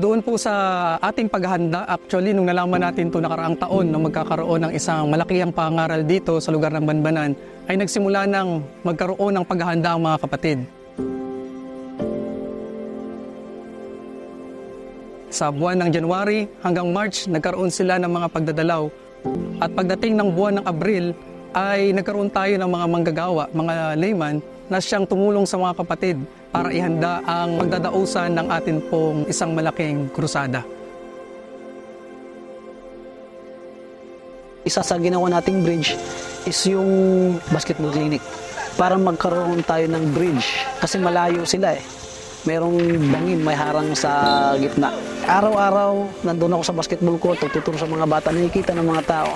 Doon po sa ating paghahanda, actually nung nalaman natin ito nakaraang taon na magkakaroon ng isang malakihang pangaral dito sa lugar ng Banbanan, ay nagsimula ng magkaroon ng paghahanda ang mga kapatid. Sa buwan ng January hanggang March, nagkaroon sila ng mga pagdadalaw. At pagdating ng buwan ng Abril, ay nagkaroon tayo ng mga manggagawa, mga layman, na siyang tumulong sa mga kapatid para ihanda ang magdadausan ng atin pong isang malaking krusada. Isa sa ginawa nating bridge is yung basketball clinic. Para magkaroon tayo ng bridge kasi malayo sila eh. Merong bangin, may harang sa gitna. Araw-araw, nandun ako sa basketball court, tututuro sa mga bata, nakikita ng mga tao.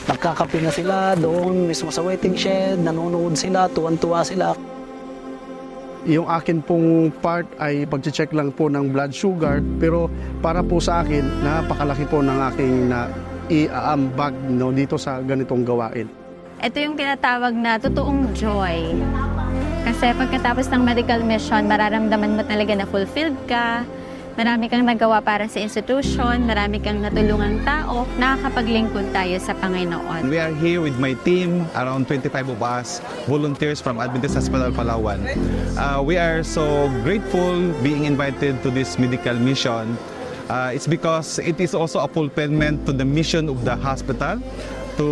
Nagkakape na sila doon mismo sa waiting shed, nanonood sila, tuwan-tuwa sila. Yung akin pong part ay pag-check lang po ng blood sugar, pero para po sa akin, napakalaki po ng aking iaambag dito sa ganitong gawain. Ito yung tinatawag na totoong joy. Kasi pagkatapos ng medical mission, mararamdaman mo talaga na fulfilled ka, marami kang nagawa para sa institution, marami kang natulungang tao, nakakapaglingkod tayo sa Panginoon. We are here with my team, around 25 of us, volunteers from Adventist Hospital Palawan. We are so grateful being invited to this medical mission. It's because it is also a fulfillment to the mission of the hospital to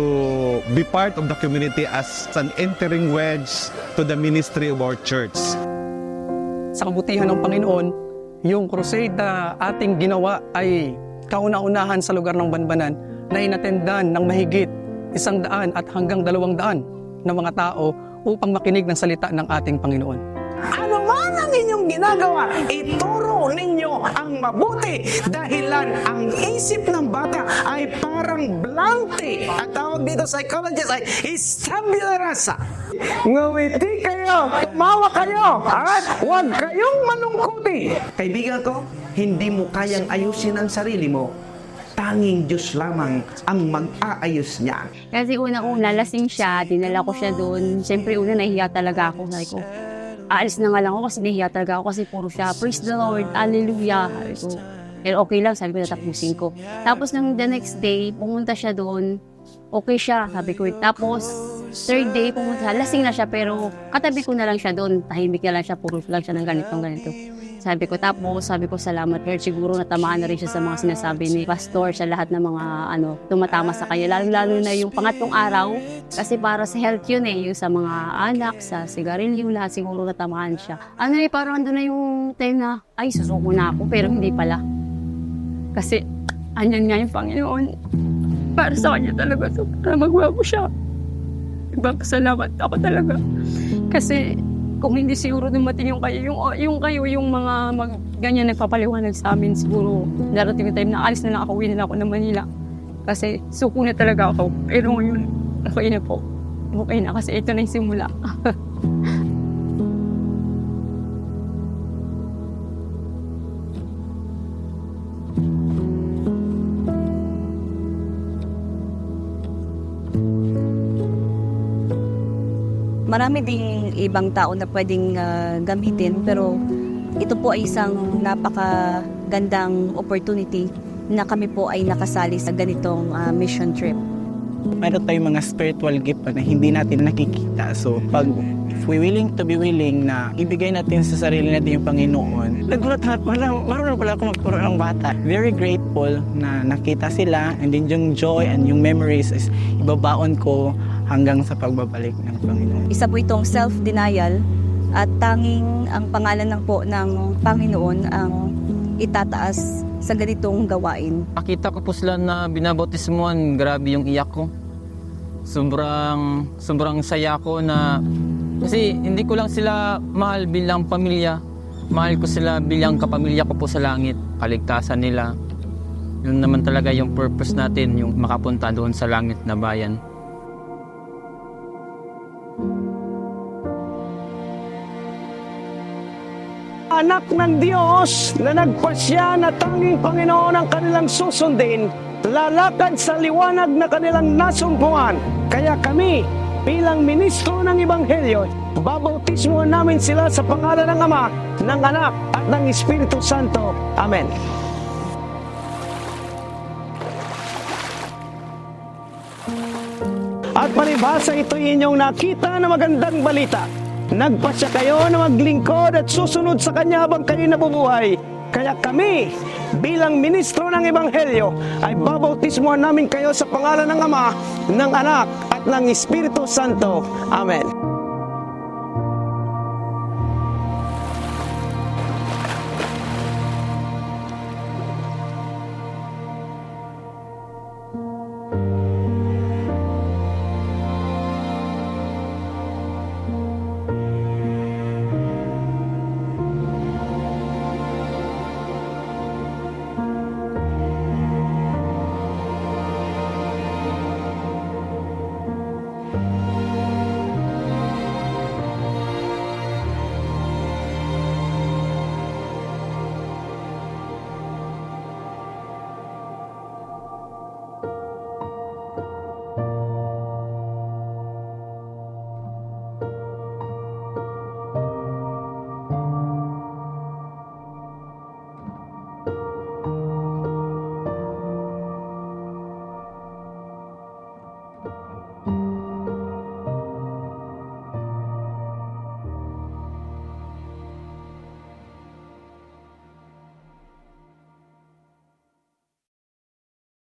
be part of the community as an entering wedge to the ministry of our church. Sa kabutihan ng Panginoon, yung crusade na ating ginawa ay kauna-unahan sa lugar ng Banbanan na inatendan ng mahigit 100 at hanggang 200 na mga tao upang makinig ng salita ng ating Panginoon. Ano man ang inyong ginagawa, ituro ninyo ang mabuti dahilan ang isip ng bata ay parang blanke. At tawag dito psychologist ay estabula rasa. Ngawiti kayo, tumawa kayo, at huwag kayong malungkuti. Kaibigan ko, hindi mo kayang ayusin ang sarili mo. Tanging Diyos lamang ang mag-aayos niya. Kasi una-una, lasing siya, dinala ko siya doon. Siyempre, una nahihiya talaga ako. Sabi ko, aalis na nga lang ako kasi nahihiya talaga ako kasi puro siya, praise the Lord, hallelujah. Sabi ko, pero okay lang, sabi ko, natapusin ko. Tapos nang the next day, pumunta siya doon, okay siya, sabi ko. Tapos, third day, pumunta, lasing na siya, pero katabi ko na lang siya doon, tahimik na lang siya, puro lang siya ng ganito. Sabi ko, tapos sabi ko, salamat Lord, siguro natamaan na rin siya sa mga sinasabi ni Pastor, sa lahat ng mga tumatama sa kanya. Lalo na yung pangatlong araw, kasi para sa health yun eh, yung sa mga anak, sa sigarilyo, lahat siguro natamaan siya. Parang andun na yung time na, ay, susuko na ako, pero hindi pala. Kasi, andyan nga yung Panginoon. Para sa kanya talaga to, para magbago siya. Ibang salamat ako talaga. Kasi, kung hindi siguro dumating yung kayo, yung mga ganyan nagpapaliwanag sa amin, siguro darating yung time na alis na lang ako, uwi na lang ako ng Manila. Kasi suko na talaga ako. Pero ngayon, okay na po. Okay na kasi ito na yung simula. Marami ding ibang tao na pwedeng gamitin, pero ito po ay isang napakagandang opportunity na kami po ay nakasali sa ganitong mission trip. Meron tayong mga spiritual gift na hindi natin nakikita. So pag if we willing to be willing na ibigay natin sa sarili natin yung Panginoon, nagulat na marunong pala ako magturo ng bata. Very grateful na nakita sila, and then yung joy and yung memories is ibabaon ko hanggang sa pagbabalik ng Panginoon. Isa po itong self-denial at tanging ang pangalan ng Panginoon ang itataas sa ganitong gawain. Nakita ko po sila na binabautismuhan, grabe yung iyak ko. Sobrang saya ko na kasi hindi ko lang sila mahal bilang pamilya. Mahal ko sila bilang kapamilya ko po sa langit. Kaligtasan nila. Yun naman talaga yung purpose natin, yung makapunta doon sa langit na bayan. Anak ng Diyos na nagpasya na tanging Panginoon ang kanilang susundin, lalakad sa liwanag na kanilang nasumpungan. Kaya kami, bilang ministro ng Ebanghelyo, babautismuhan namin sila sa pangalan ng Ama, ng Anak at ng Espiritu Santo. Amen. At palibhasa ito'y inyong nakita na magandang balita. Nagpasya kayo na maglingkod at susunod sa Kanya habang kayo nabubuhay. Kaya kami, bilang ministro ng Ebanghelyo, ay babautismuhan namin kayo sa pangalan ng Ama, ng Anak, at ng Espiritu Santo. Amen.